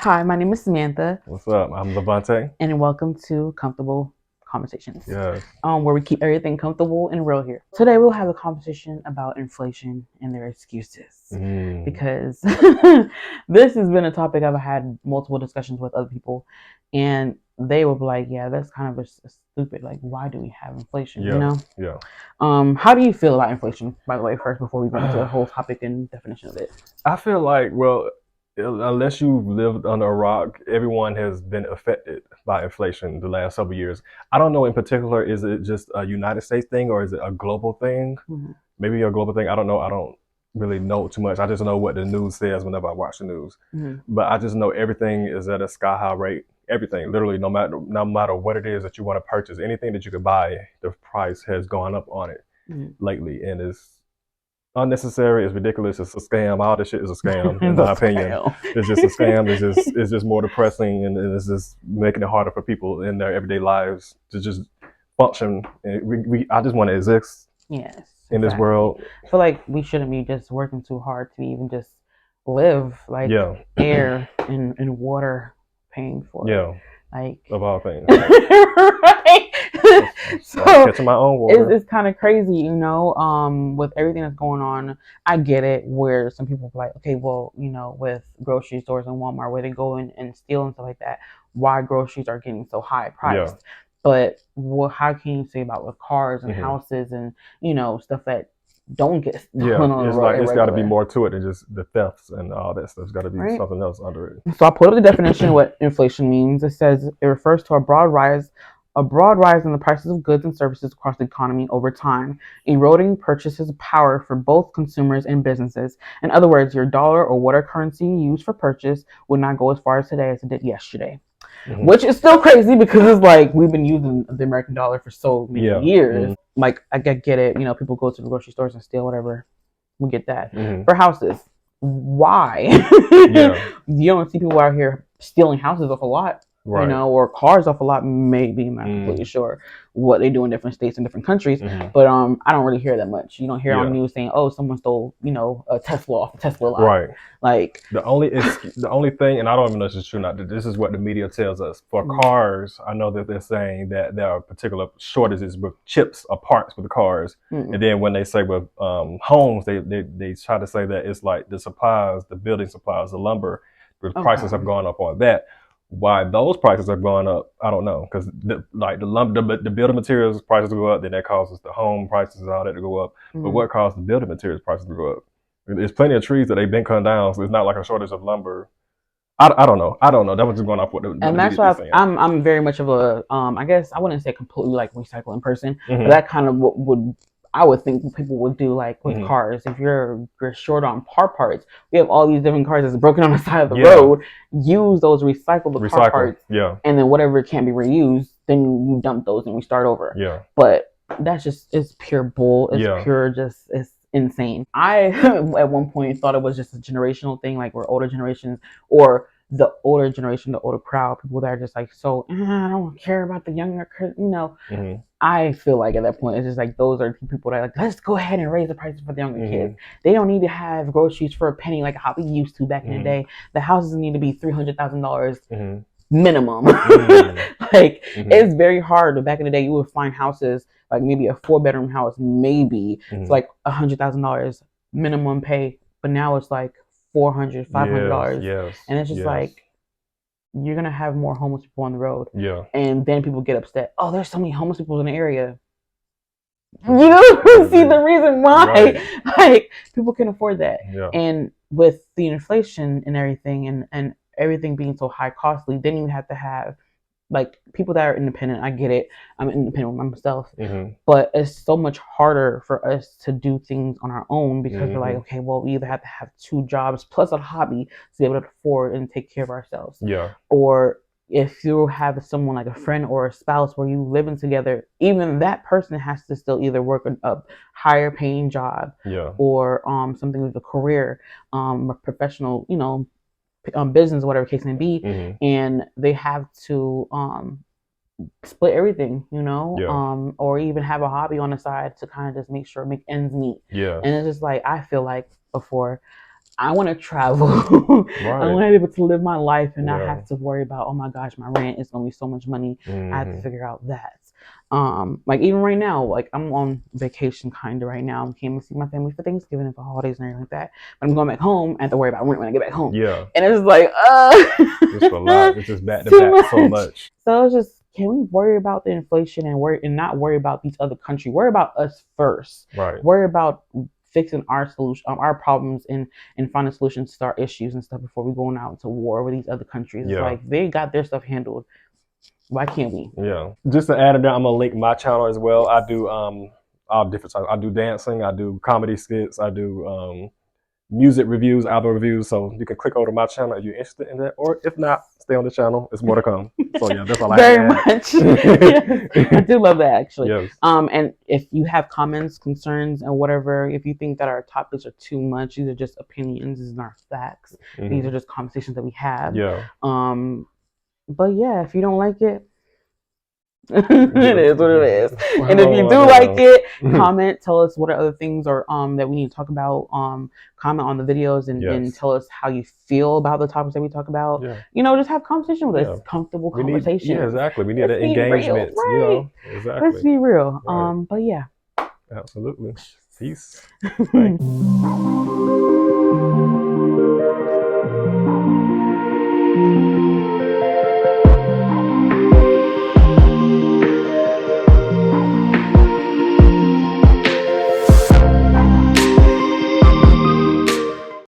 Hi, my name is Samantha, What's up? I'm Levante. and welcome to Comfortable Conversations, Yes. where we keep everything comfortable and real here. Today, we'll have a conversation about inflation and their excuses, Mm. because this has been a topic I've had multiple discussions with other people, and they were like, "Yeah, that's kind of a stupid. Like, why do we have inflation? You Yeah. know?" Yeah. How do you feel about inflation, by the way, first, before we go into the whole topic and definition of it? I feel like, well, unless you've lived under a rock, everyone has been affected by inflation the last several years. I don't know in particular, is it just a United States thing or is it a global thing? Mm-hmm. Maybe a global thing. I don't know. I don't really know too much. I just know what the news says whenever I watch the news. Mm-hmm. But I just know everything is at a sky high rate. Everything, literally, no matter what it is that you want to purchase, anything that you could buy, the price has gone up on it Mm-hmm. lately, and it's unnecessary. It's ridiculous. It's a scam. All this shit is a scam, in It's a my opinion. scale. It's just a scam. It's just more depressing, and it's just making it harder for people in their everyday lives to just function. And I just want to exist Yes, in this exactly. world. I feel like we shouldn't be just working too hard to even just live, like Yeah, air and water paying for it. yeah. Like, Of all things, right? I started So catching my own it's, water. it's kind of crazy, with everything that's going on. I get it where some people are like, okay, well, with grocery stores and Walmart where they go in and steal and stuff like that, why groceries are getting so high Yeah. priced. But how can you say about with cars and Hmm. houses and stuff that don't get Yeah, stolen on the it's road like it's got to be irregular, more to it than just the thefts and all that stuff. It's got to be right? something else under it. So I pulled up the definition of what inflation means. It says it refers to a broad rise in the prices of goods and services across the economy over time, eroding purchasing power for both consumers and businesses. In other words, your dollar or whatever currency you use for purchase would not go as far as today as it did yesterday. Hmm. Which is still crazy because it's like we've been using the American dollar for so many Yeah. years. Hmm. Like I get it, people go to the grocery stores and steal whatever. We get that. Hmm. For houses, why? Yeah. You don't see people out here stealing houses off a lot, Right. or cars off a lot. Maybe I'm not completely Mm. sure what they do in different states and different countries, Hmm. but I don't really hear that much. You don't hear on Yeah. news saying, "Oh, someone stole a Tesla off the Tesla lot." Right. Like, The only thing, and I don't even know if this is true or not. This is what the media tells us. For mm, cars, I know that they're saying that there are particular shortages with chips or parts with the cars, mm, and then when they say with homes, they try to say that it's like the supplies, the building supplies, the lumber, the prices have okay, gone up on that. Why those prices are going up, I don't know, because like the lumber, the building materials prices go up, then that causes the home prices and all that to go up. But mm. what caused the building materials prices to go up? There's plenty of trees that they've been cut down, so it's not like a shortage of lumber. I don't know. I don't know. That was just going off what the And that's media why is saying. I'm very much of a I guess I wouldn't say completely like recycling person, but Hmm. that kind of what would I would think people would do, like with Hmm. cars. If you're short on parts, we have all these different cars that's broken on the side of the Yeah. road. Use those recyclable car Recycle. parts, Yeah. and then whatever can't be reused, then you dump those and we start over. Yeah. But that's just it's pure bull. It's Yeah. pure just it's insane. I at one point thought it was just a generational thing, like we're older generations or the older generation, the older crowd, people that are just like, so I don't care about the younger, Hmm. I feel like at that point, it's just like those are people that are like, let's go ahead and raise the prices for the younger kids. Hmm. They don't need to have groceries for a penny like how we used to back in the Hmm. day. The houses need to be $300,000 Hmm. minimum. Hmm. Like, Hmm. it's very hard. Back in the day, you would find houses like maybe a 4-bedroom house, maybe it's Hmm. like $100,000 minimum pay, but now it's like 400, five hundred Yes. dollars, Yes. and it's just Yes. like you're gonna have more homeless people on the road, Yeah. and then people get upset. Oh, there's so many homeless people in the area. You don't see the reason Right. why. Like, people can afford that, Yeah. and with the inflation and everything, and everything being so high costly, then you have to have like people that are independent. I get it. I'm independent with myself, Hmm. but it's so much harder for us to do things on our own because we're like, Hmm. okay, well, we either have to have two jobs plus a hobby to be able to afford and take care of ourselves, Yeah. or if you have someone like a friend or a spouse where you living together, even that person has to still either work a higher paying job Yeah. or something with a career, a professional, business, whatever case may be, Hmm. and they have to split everything, Yeah. or even have a hobby on the side to kind of just make ends meet. Yes. And it's just like I feel like before. I want to travel. I Right. want to be able to live my life and not Yeah. have to worry about, oh my gosh, my rent is going to be so much money. I have to Hmm. figure out that. Like even right now, like I'm on vacation kind of right now. I came to see my family for Thanksgiving and for holidays and everything like that. But I'm going back home. I have to worry about rent when I get back home. Yeah. And it's like, Just a lot. It's just back to too back so much. much. So it's just, can we worry about the inflation and worry and not worry about these other countries? Worry about us first. Right. Worry about fixing our solution, our problems, and finding solutions to our issues and stuff before we going out into war with these other countries. It's Yeah. like they got their stuff handled. Why can't we? Yeah. Just to add to that, I'm gonna link my channel as well. I do all different types. I do dancing, I do comedy skits, I do music reviews, album reviews. So you can click over to my channel if you're interested in that. Or if not, stay on the channel. It's more to come. So yeah, that's all I Very had much. to Yes, I add. do love that actually. Yes. And if you have comments, concerns, and whatever, if you think that our topics are too much, these are just opinions, these are not facts. These are Hmm. just conversations that we have. Yeah. But yeah, if you don't like it, it is what it is. And if you Oh, do I like know. it, comment, tell us what are other things or that we need to talk about. Comment on the videos and Yes. tell us how you feel about the topics that we talk about. Yeah. Just have conversation with Yeah. us, comfortable We need, yeah, conversations. exactly. We need Let's that be real, engagement, right? Let's exactly. be real. Right. But yeah. Absolutely. Peace. Bye.